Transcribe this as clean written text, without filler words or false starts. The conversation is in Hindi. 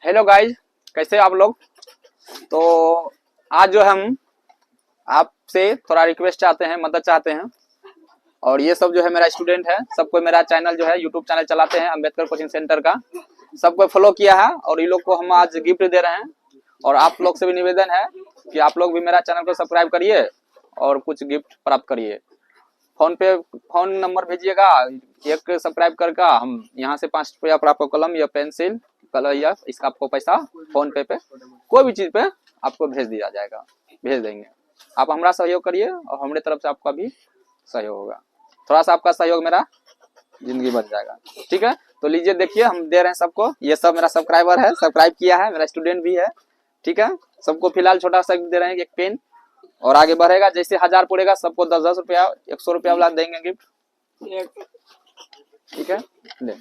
हेलो गाइज, कैसे आप लोग। तो आज जो हम आपसे थोड़ा रिक्वेस्ट चाहते हैं, मदद चाहते हैं। और ये सब जो है मेरा स्टूडेंट है, सबको मेरा चैनल जो है यूट्यूब चैनल चलाते हैं अंबेडकर कोचिंग सेंटर का, सबको फॉलो किया है और ये लोग को हम आज गिफ्ट दे रहे हैं। और आप लोग से भी निवेदन है कि आप लोग भी मेरा चैनल को सब्सक्राइब करिए और कुछ गिफ्ट प्राप्त करिए। फोन नंबर भेजिएगा, एक सब्सक्राइब करके हम यहाँ से 5 रुपया पर आपको कलम या पेंसिल कलर या इसका आपको पैसा फोन पे कोई भी चीज पे आपको भेज दिया जाएगा, भेज देंगे। आप हमारा सहयोग करिए और हमारे तरफ से आपका भी सहयोग होगा। थोड़ा सा आपका सहयोग मेरा जिंदगी बच जाएगा, ठीक है। तो लीजिए देखिए, हम दे रहे हैं सबको। ये सब मेरा सब्सक्राइबर है, सब्सक्राइब किया है, मेरा स्टूडेंट भी है, ठीक है। सबको फिलहाल छोटा सा दे रहे हैं, एक पेन। और आगे बढ़ेगा, जैसे 1000 पड़ेगा सबको 10-10 रुपया 100 रुपया वाला देंगे गिफ्ट, ठीक है। ले